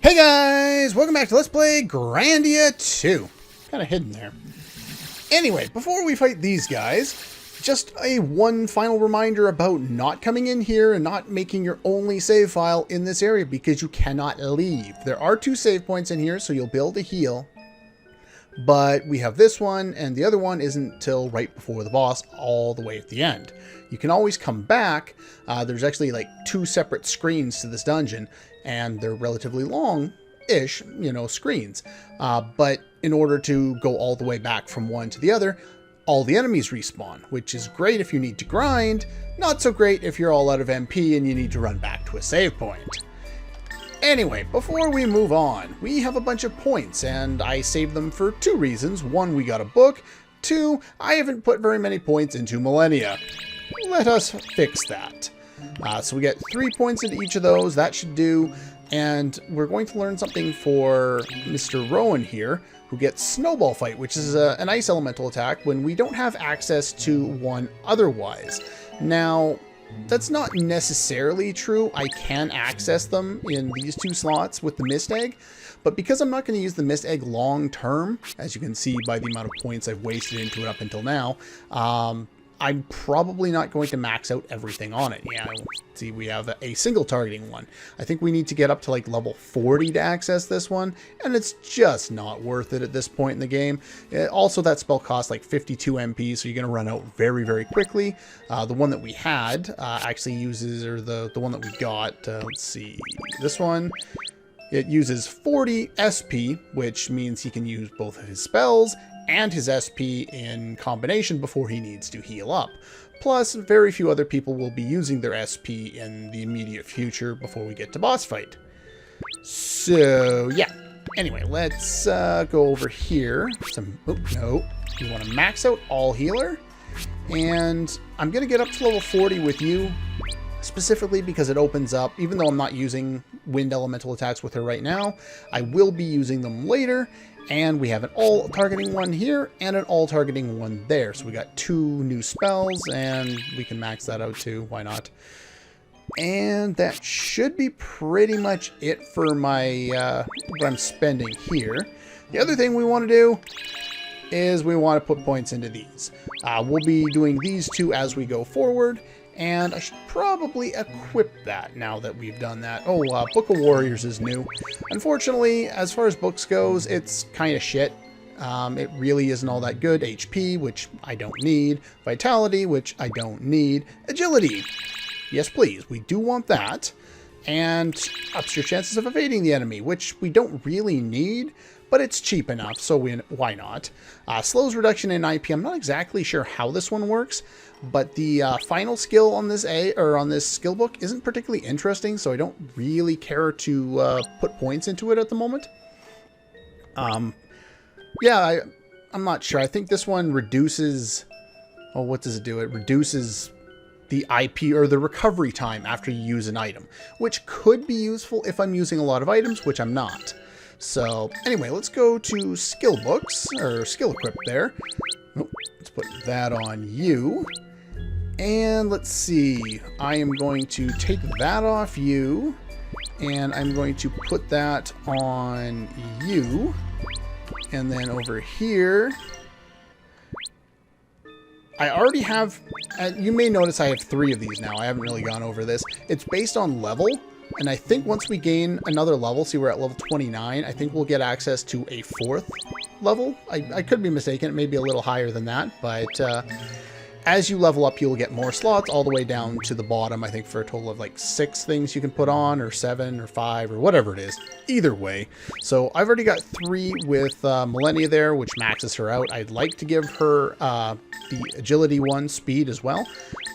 Hey guys, welcome back to Let's Play Grandia 2. Kind of hidden there. Anyway, before we fight these guys, just one final reminder about not coming in here and not making your only save file in this area because you cannot leave. There are 2 save points in here, so you'll be able to heal. But we have this one, and the other one isn't till right before the boss, all the way at the end. You can always come back. There's actually like 2 separate screens to this dungeon, and they're relatively long-ish, screens. But in order to go all the way back from one to the other, all the enemies respawn, which is great if you need to grind, not so great if you're all out of MP and you need to run back to a save point. Anyway, before we move on, we have a bunch of points, and I saved them for 2 reasons. 1, we got a book. 2, I haven't put very many points into Millennia. Let us fix that. So we get 3 points into each of those. That should do. And we're going to learn something for Mr. Rowan here, who gets Snowball Fight, which is an ice elemental attack when we don't have access to one otherwise. Now, that's not necessarily true. I can access them in these 2 slots with the Mist Egg, but because I'm not going to use the Mist Egg long term, as you can see by the amount of points I've wasted into it up until now, I'm probably not going to max out everything on it. Yeah, see, we have a single targeting one. I think we need to get up to like level 40 to access this one, and it's just not worth it at this point in the game. Also, that spell costs like 52 MP, so you're going to run out very, very quickly. The one that we had actually uses, or the one that we got, let's see, this one, it uses 40 SP, which means he can use both of his spells and his SP in combination before he needs to heal up. Plus, very few other people will be using their SP in the immediate future before we get to boss fight. So, yeah. Anyway, let's go over here. No. We want to max out all healer. And I'm going to get up to level 40 with you, specifically because it opens up, even though I'm not using wind elemental attacks with her right now, I will be using them later. And we have an all targeting one here and an all targeting one there. So we got 2 new spells, and we can max that out too. Why not? And that should be pretty much it for my what I'm spending here. The other thing we want to do is we want to put points into these. We'll be doing these 2 as we go forward. And I should probably equip that now that we've done that. Oh, Book of Warriors is new. Unfortunately, as far as books goes, it's kind of shit. It really isn't all that good. HP, which I don't need. Vitality, which I don't need. Agility. Yes, please. We do want that. And ups your chances of evading the enemy, which we don't really need, but it's cheap enough, so why not? Slows reduction in IP. I'm not exactly sure how this one works, but the final skill on this skill book isn't particularly interesting, so I don't really care to put points into it at the moment. Yeah, I'm not sure. I think this one reduces... Oh, what does it do? It reduces the IP, or the recovery time after you use an item, which could be useful if I'm using a lot of items, which I'm not. So, anyway, let's go to skill books, or skill equip there. Oh, let's put that on you. And let's see, I am going to take that off you, and I'm going to put that on you. And then over here, I already have, you may notice I have 3 of these now. I haven't really gone over this. It's based on level. And I think once we gain another level, see we're at level 29, I think we'll get access to a 4th level. I could be mistaken, it may be a little higher than that, but as you level up, you'll get more slots all the way down to the bottom, I think for a total of like 6 things you can put on, or 7, or 5, or whatever it is. Either way. So I've already got 3 with Millennia there, which maxes her out. I'd like to give her the agility one speed as well,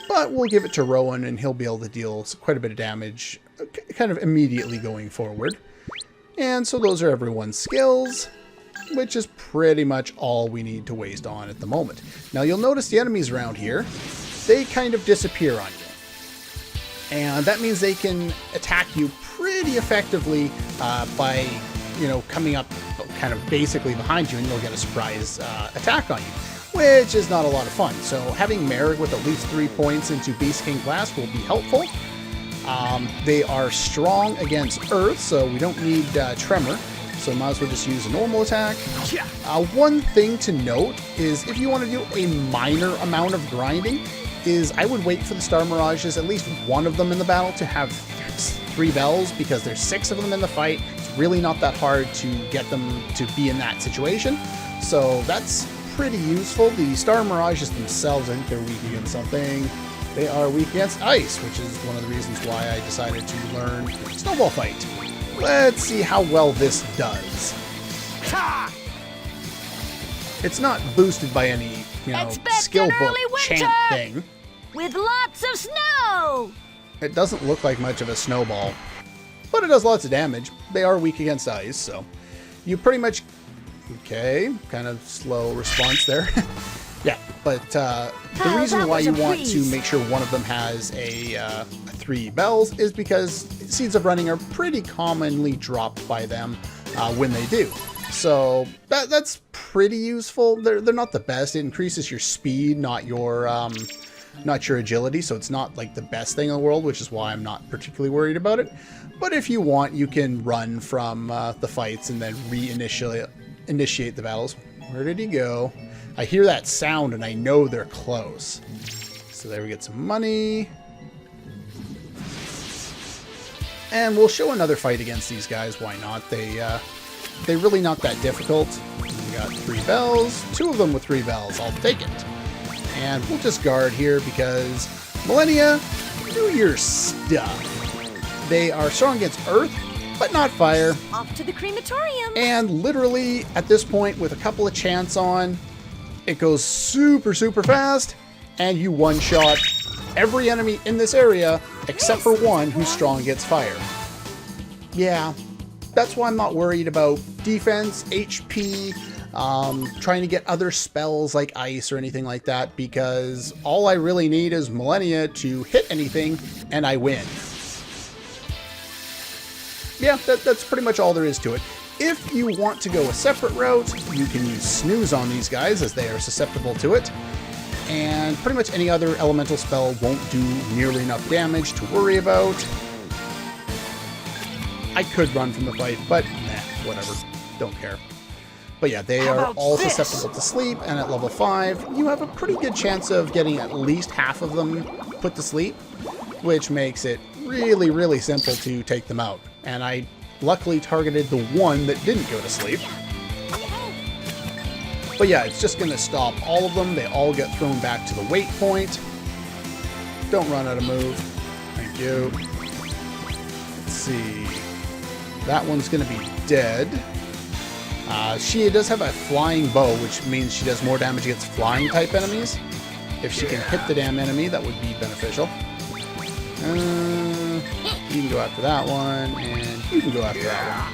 but we'll give it to Rowan, and he'll be able to deal quite a bit of damage kind of immediately going forward. And so those are everyone's skills, which is pretty much all we need to waste on at the moment. Now you'll notice the enemies around here, they kind of disappear on you. And that means they can attack you pretty effectively by, coming up kind of basically behind you, and you'll get a surprise attack on you, which is not a lot of fun. So having Merrick with at least 3 points into Beast King Blast will be helpful. They are strong against Earth, so we don't need Tremor. So might as well just use a normal attack. One thing to note is if you want to do a minor amount of grinding, is I would wait for the Star Mirages, at least one of them in the battle, to have 3 bells, because there's 6 of them in the fight. It's really not that hard to get them to be in that situation. So that's pretty useful. The Star Mirages themselves, I think they're weak against something. They are weak against ice, which is one of the reasons why I decided to learn Snowball Fight. Let's see how well this does. It's not boosted by any, skill book chant thing. With lots of snow! It doesn't look like much of a snowball, but it does lots of damage. They are weak against ice, so you pretty much... Okay, kind of slow response there. Yeah, but the reason why you want to make sure one of them has a 3 bells is because Seeds of Running are pretty commonly dropped by them when they do. So that's pretty useful. They're not the best. It increases your speed, not your agility, so it's not like the best thing in the world, which is why I'm not particularly worried about it. But if you want, you can run from the fights and then initiate the battles. Where did he go? I hear that sound and I know they're close. So there we get some money. And we'll show another fight against these guys. Why not? They're really not that difficult. We got 3 bells. 2 of them with 3 bells. I'll take it. And we'll just guard here because Millennia, do your stuff. They are strong against Earth, but not fire. Off to the crematorium. And literally, at this point, with a couple of chants on, it goes super, super fast, and you one-shot every enemy in this area except for one who's strong against fire. Yeah, that's why I'm not worried about defense, HP, trying to get other spells like ice or anything like that, because all I really need is Millennia to hit anything, and I win. Yeah, that's pretty much all there is to it. If you want to go a separate route, you can use Snooze on these guys as they are susceptible to it. And pretty much any other elemental spell won't do nearly enough damage to worry about. I could run from the fight, but nah, whatever. Don't care. But yeah, they are all susceptible to sleep, and at level 5, you have a pretty good chance of getting at least half of them put to sleep, which makes it really, really simple to take them out. And I luckily targeted the one that didn't go to sleep. But yeah, it's just going to stop all of them. They all get thrown back to the wait point. Don't run out of move. Thank you. Let's see. That one's going to be dead. She does have a flying bow, which means she does more damage against flying type enemies. If she can hit the damn enemy, that would be beneficial. You can go after that one, and you can go after that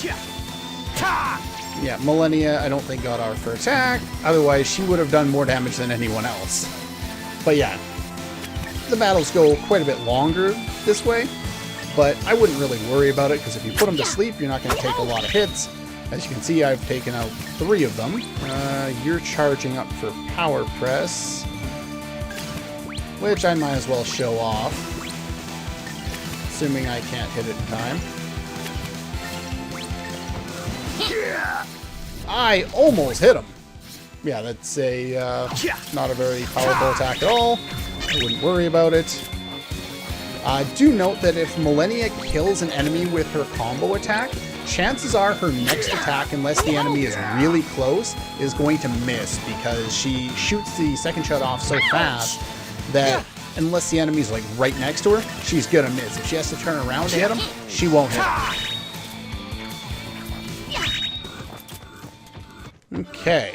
one. Yeah, Millennia, I don't think got R for attack. Otherwise, she would have done more damage than anyone else. But yeah, the battles go quite a bit longer this way. But I wouldn't really worry about it, because if you put them to sleep, you're not going to take a lot of hits. As you can see, I've taken out 3 of them. You're charging up for Power Press, which I might as well show off, assuming I can't hit it in time. I almost hit him. Yeah, that's a not a very powerful attack at all. I wouldn't worry about it. Do note that if Millennia kills an enemy with her combo attack, chances are her next attack, unless the enemy is really close, is going to miss, because she shoots the second shot off so fast that unless the enemy's like right next to her, she's gonna miss. If she has to turn around to hit him, she won't hit him. Okay,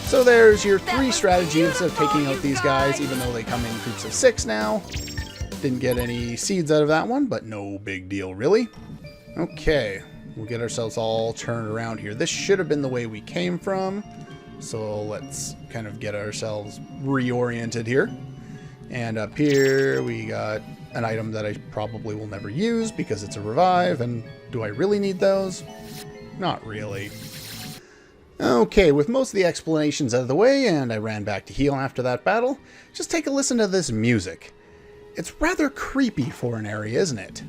so there's your 3 strategies of taking out these guys, even though they come in groups of 6 now. Didn't get any seeds out of that one, but no big deal, really. Okay, we'll get ourselves all turned around here. This should have been the way we came from, so let's kind of get ourselves reoriented here. And up here, we got an item that I probably will never use because it's a revive, and do I really need those? Not really. Okay, with most of the explanations out of the way, and I ran back to heal after that battle, just take a listen to this music. It's rather creepy for an area, isn't it?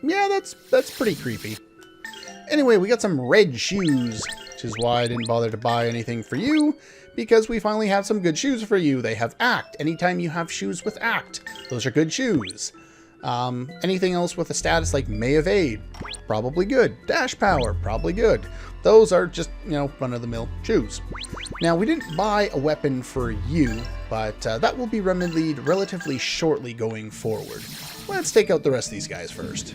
Yeah, that's pretty creepy. Anyway, we got some red shoes, which is why I didn't bother to buy anything for you, because we finally have some good shoes for you. They have Act. Anytime you have shoes with Act, those are good shoes. Anything else with a status like May Evade, probably good. Dash Power, probably good. Those are just, you know, run-of-the-mill shoes. Now, we didn't buy a weapon for you, but that will be remedied relatively shortly going forward. Let's take out the rest of these guys first.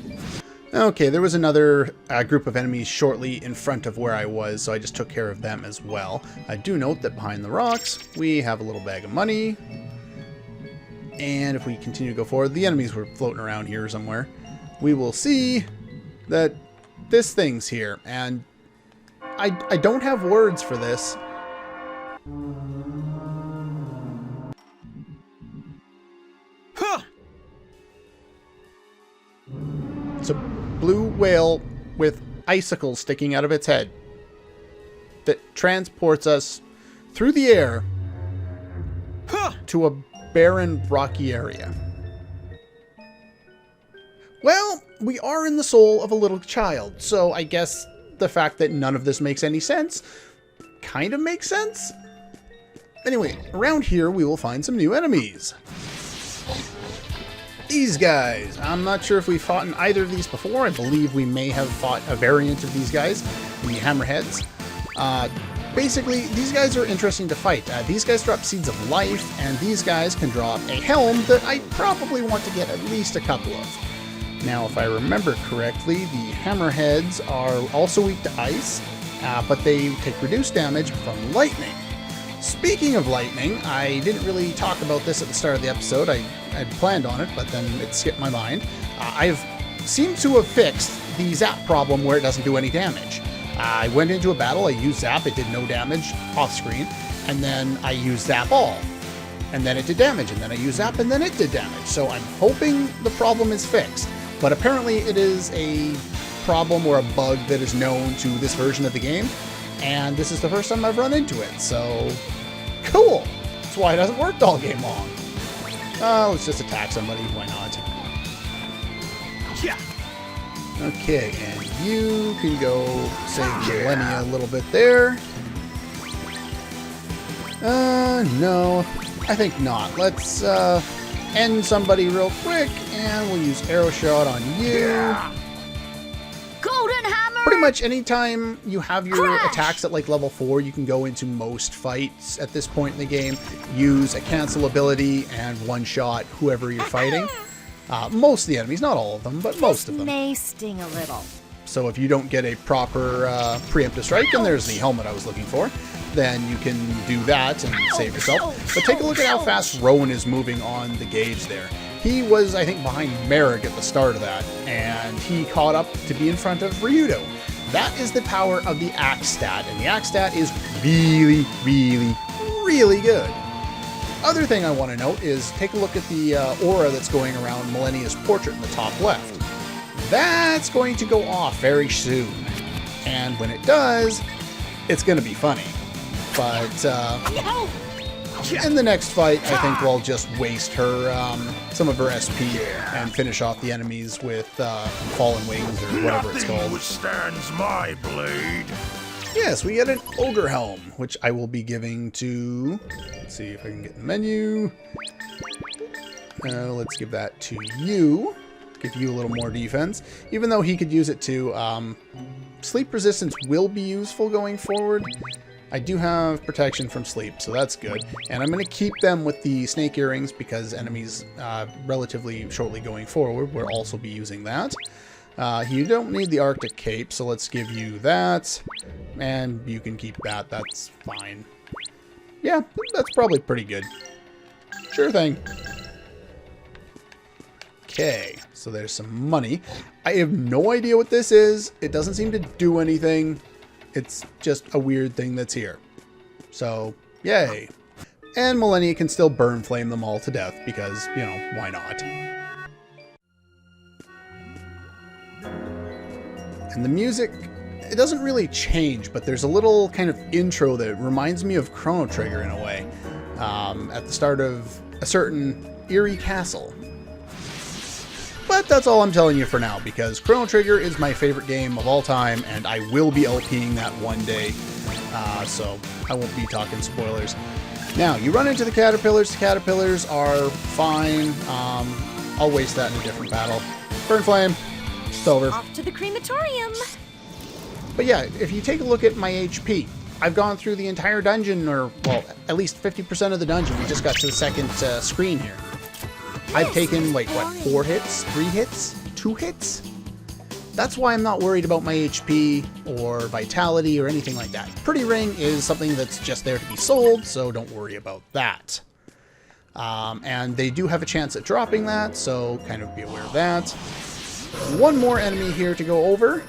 Okay, there was another group of enemies shortly in front of where I was, so I just took care of them as well. I do note that behind the rocks, we have a little bag of money. And if we continue to go forward, the enemies were floating around here somewhere. We will see that this thing's here, and I don't have words for this. Huh. It's a blue whale with icicles sticking out of its head that transports us through the air to a barren, rocky area. Well, we are in the soul of a little child, so I guess the fact that none of this makes any sense kind of makes sense. Anyway, around here we will find some new enemies. These guys. I'm not sure if we've fought in either of these before. I believe we may have fought a variant of these guys, the hammerheads. Basically, these guys are interesting to fight. These guys drop seeds of life, and these guys can drop a helm that I probably want to get at least a couple of. Now, if I remember correctly, the hammerheads are also weak to ice, but they take reduced damage from lightning. Speaking of lightning, I didn't really talk about this at the start of the episode. I had planned on it, but then it skipped my mind. I've seemed to have fixed the zap problem where it doesn't do any damage. I went into a battle, I used zap, it did no damage off screen, and then I used zap all, and then it did damage, and then I used zap, and then it did damage. So I'm hoping the problem is fixed, but apparently it is a problem or a bug that is known to this version of the game, and this is the first time I've run into it, so cool! That's why it hasn't worked all game long. Let's just attack somebody, why not? Yeah. Okay, and you can go save Millennia a little bit there. No, I think not. Let's end somebody real quick, and we'll use Arrow Shot on you. Golden Hammer! Pretty much anytime you have your Crash! attacks at like level 4, you can go into most fights at this point in the game, use a cancel ability, and one-shot whoever you're fighting. Most of the enemies, not all of them, but most of them. May sting a little. So if you don't get a proper preemptive strike, and there's the helmet I was looking for, then you can do that and save yourself. But take a look at how fast Rowan is moving on the gauge there. He was, I think, behind Merrick at the start of that, and he caught up to be in front of Ryudo. That is the power of the Axe stat, and the Axe stat is really, really, really good. Other thing I want to note is take a look at the aura that's going around Millennia's portrait in the top left. That's going to go off very soon, and when it does, it's going to be funny. But in the next fight, I think we'll just waste her some of her SP and finish off the enemies with Fallen Wings or whatever it's called. Nothing withstands my blade. Yes, we get an Ogre Helm, which I will be giving to... Let's see if I can get in the menu. Let's give that to you. Give you a little more defense. Even though he could use it too. Sleep resistance will be useful going forward. I do have protection from sleep, so that's good. And I'm going to keep them with the snake earrings because enemies relatively shortly going forward will also be using that. You don't need the Arctic Cape, so let's give you that. And you can keep that. That's fine. Yeah, that's probably pretty good. Sure thing. Okay, so there's some money. I have no idea what this is. It doesn't seem to do anything. It's just a weird thing that's here. So, yay. And Millennia can still burn flame them all to death because, you know, why not? And the music, it doesn't really change, but there's a little kind of intro that reminds me of Chrono Trigger in a way, at the start of a certain eerie castle. But that's all I'm telling you for now, because Chrono Trigger is my favorite game of all time, and I will be LPing that one day, so I won't be talking spoilers. Now, you run into the caterpillars. The caterpillars are fine. I'll waste that in a different battle. Burn flame. It's over. Off to the crematorium. But yeah, if you take a look at my HP, I've gone through the entire dungeon, or, well, at least 50% of the dungeon. We just got to the second screen here. I've taken, like, what, 4 hits? 3 hits? 2 hits? That's why I'm not worried about my HP or vitality or anything like that. Pretty Ring is something that's just there to be sold, so don't worry about that. And they do have a chance at dropping that, so kind of be aware of that. One more enemy here to go over,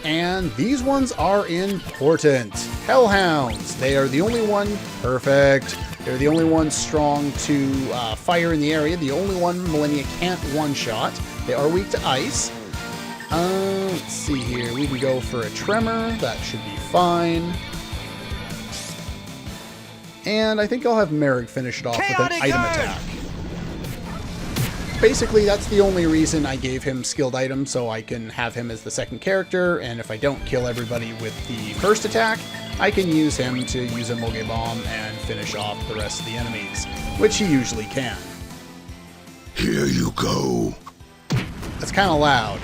and these ones are important. Hellhounds. They are the only one. Perfect. They're the only ones strong to fire in the area. The only one Millennia can't one-shot. They are weak to ice. Let's see here. We can go for a tremor. That should be fine. And I think I'll have Merrick finish it off with an item attack. Basically, that's the only reason I gave him skilled items, so I can have him as the second character, and if I don't kill everybody with the first attack, I can use him to use a Moge Bomb and finish off the rest of the enemies, which he usually can. Here you go. That's kind of loud.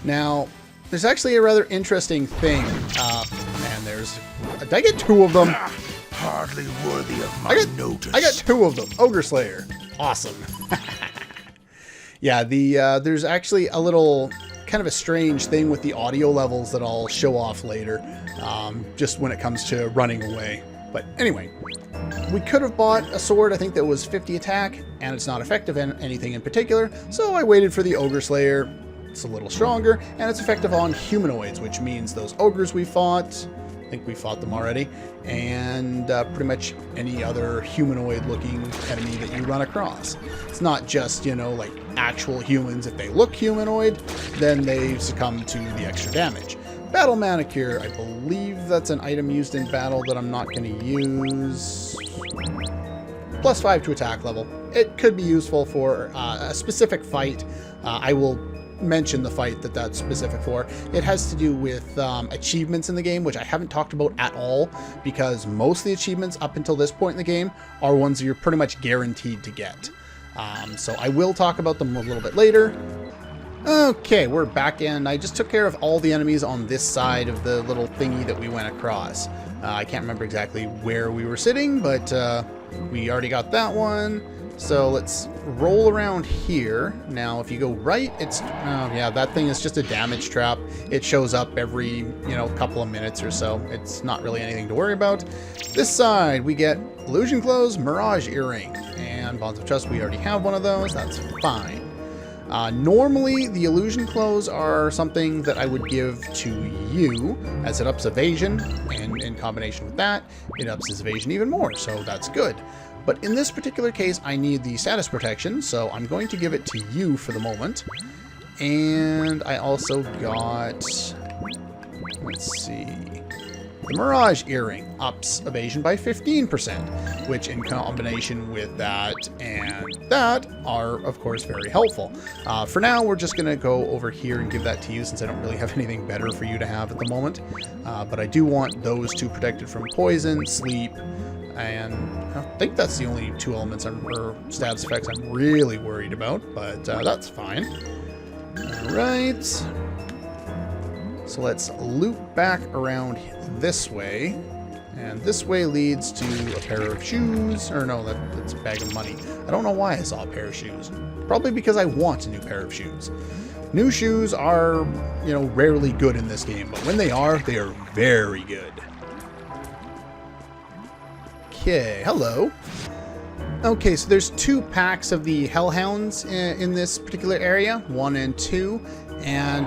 Now, there's actually a rather interesting thing. Man, there's... Did I get 2 of them? Hardly worthy of my notice. I got 2 of them. Ogre Slayer. Awesome. Yeah, there's actually a little kind of a strange thing with the audio levels that I'll show off later, just when it comes to running away. But anyway, we could have bought a sword, I think that was 50 attack, and it's not effective in anything in particular, so I waited for the Ogre Slayer. It's a little stronger, and it's effective on humanoids, which means those ogres we fought, I think we fought them already, and pretty much any other humanoid-looking enemy that you run across. It's not just, you know, like actual humans. If they look humanoid, then they succumb to the extra damage. Battle Manicure, I believe that's an item used in battle that I'm not going to use. +5 to attack level. It could be useful for a specific fight. I will mention the fight that's specific for. It has to do with achievements in the game, which I haven't talked about at all, because most of the achievements up until this point in the game are ones that you're pretty much guaranteed to get. So I will talk about them a little bit later. Okay, we're back in. I just took care of all the enemies on this side of the little thingy that we went across. I can't remember exactly where we were sitting, but we already got that one. So let's roll around here. Now, if you go right, it's... yeah, that thing is just a damage trap. It shows up every, you know, couple of minutes or so. It's not really anything to worry about. This side, we get Illusion Clothes, Mirage Earring, and Bonds of Trust. We already have one of those. That's fine. Normally, the Illusion Clothes are something that I would give to you, as it ups evasion, and in combination with that, it ups his evasion even more, so that's good. But in this particular case, I need the status protection, so I'm going to give it to you for the moment. And I also got, let's see, the Mirage Earring ups evasion by 15%, which in combination with that and that are, of course, very helpful. For now, we're just going to go over here and give that to you, since I don't really have anything better for you to have at the moment. But I do want those 2 protected from poison, sleep, and I think that's the only 2 elements or status effects I'm really worried about, but that's fine. Alright. So let's loop back around this way. And this way leads to a pair of shoes. Or no, that's a bag of money. I don't know why I saw a pair of shoes. Probably because I want a new pair of shoes. New shoes are, you know, rarely good in this game, but when they are very good. Okay, hello. Okay, so there's 2 packs of the Hellhounds in this particular area, 1 and 2, and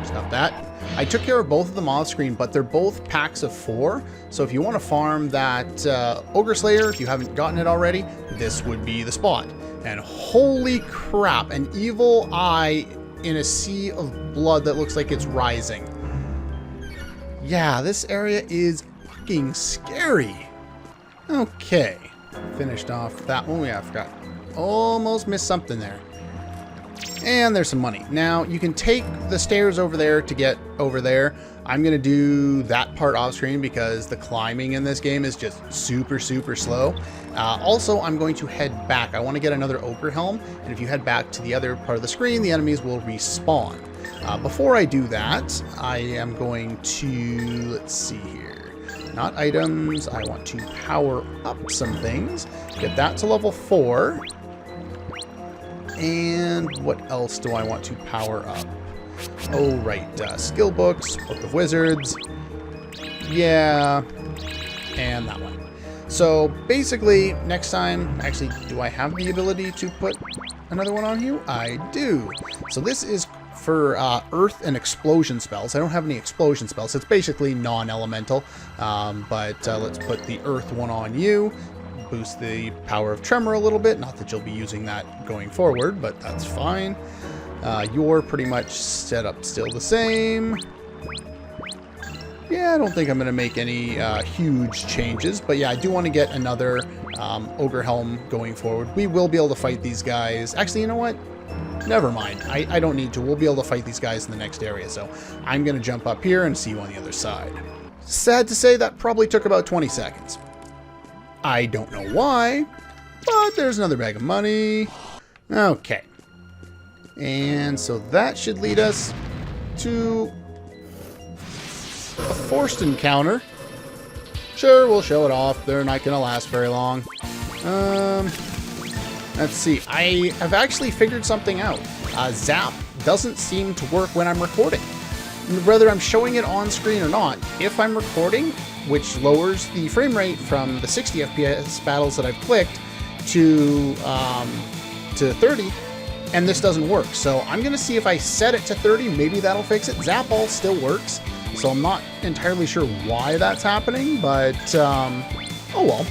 stop that. I took care of both of them off screen, but they're both packs of 4, so if you want to farm that Ogre Slayer, if you haven't gotten it already, this would be the spot. And holy crap, an evil eye in a sea of blood that looks like it's rising. Yeah, this area is fucking scary. Okay. Finished off that one. I forgot. Almost missed something there. And there's some money. Now, you can take the stairs over there to get over there. I'm going to do that part off screen because the climbing in this game is just super, super slow. Also, I'm going to head back. I want to get another Ogre Helm, and if you head back to the other part of the screen, the enemies will respawn. Before I do that, I am going to, let's see here, not items, I want to power up some things, get that to level 4, and what else do I want to power up? Oh, right, skill books, Book of Wizards, yeah, and that one. So basically, next time, actually, do I have the ability to put another one on you? I do. So this is for earth and explosion spells. I don't have any explosion spells. It's basically non-elemental, but let's put the earth one on you. Boost the power of tremor a little bit. Not that you'll be using that going forward, but that's fine. You're pretty much set up still the same. Yeah, I don't think I'm going to make any huge changes, but yeah, I do want to get another Ogre Helm going forward. We will be able to fight these guys. Actually, you know what? Never mind. I don't need to. We'll be able to fight these guys in the next area, so I'm going to jump up here and see you on the other side. Sad to say, that probably took about 20 seconds. I don't know why, but there's another bag of money. Okay. And so that should lead us to a forced encounter. Sure, we'll show it off. They're not going to last very long. Let's see. I have actually figured something out. Zap doesn't seem to work when I'm recording. Whether I'm showing it on screen or not, if I'm recording, which lowers the frame rate from the 60 FPS battles that I've clicked to 30, and this doesn't work. So I'm going to see if I set it to 30, maybe that'll fix it. Zap all still works, so I'm not entirely sure why that's happening, but oh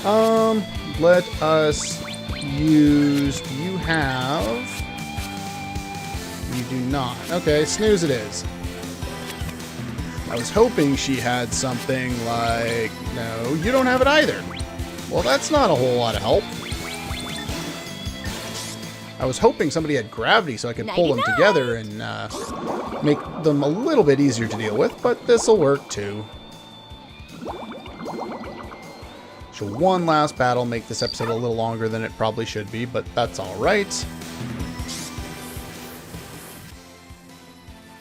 well. Let us use, you have, you do not. Okay, snooze it is. I was hoping she had something like, no, you don't have it either. Well, that's not a whole lot of help. I was hoping somebody had gravity so I could pull them together and make them a little bit easier to deal with, but this'll work too. So one last battle, make this episode a little longer than it probably should be, but that's all right.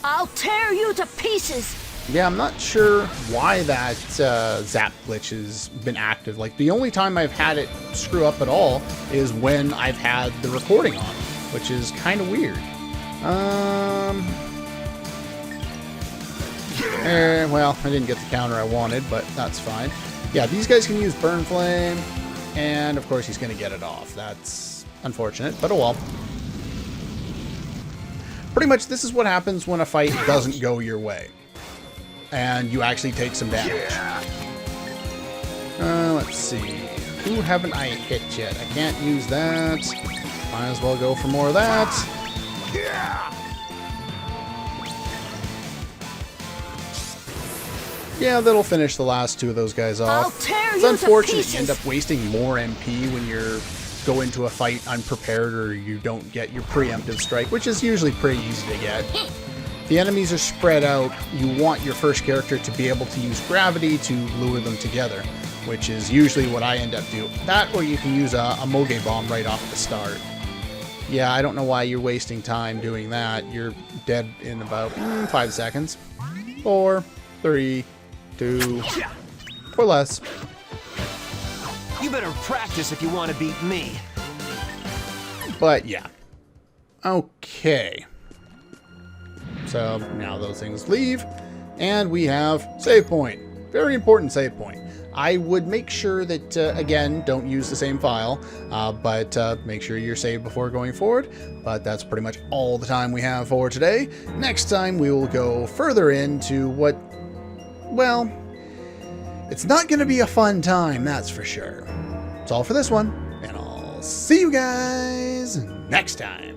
I'll tear you to pieces. Yeah, I'm not sure why that zap glitch has been active. Like, the only time I've had it screw up at all is when I've had the recording on, which is kind of weird. Well, I didn't get the counter I wanted, but that's fine. Yeah, these guys can use Burn Flame, and of course he's going to get it off. That's unfortunate, but oh well. Pretty much this is what happens when a fight doesn't go your way, and you actually take some damage. Let's see. Who haven't I hit yet? I can't use that. Might as well go for more of that. Yeah, that'll finish the last two of those guys off. It's unfortunate you end up wasting more MP when you're go into a fight unprepared or you don't get your preemptive strike, which is usually pretty easy to get. The enemies are spread out. You want your first character to be able to use gravity to lure them together, which is usually what I end up doing. That, or you can use a Moge Bomb right off the start. Yeah, I don't know why you're wasting time doing that. You're dead in about 5 seconds. 4, 3, 2, or less. You better practice if you want to beat me. But yeah. Okay. So now those things leave, and we have save point. Very important save point. I would make sure that, again, don't use the same file, but make sure you're saved before going forward. But that's pretty much all the time we have for today. Next time we will go further into what, well, it's not going to be a fun time, that's for sure. That's all for this one, and I'll see you guys next time.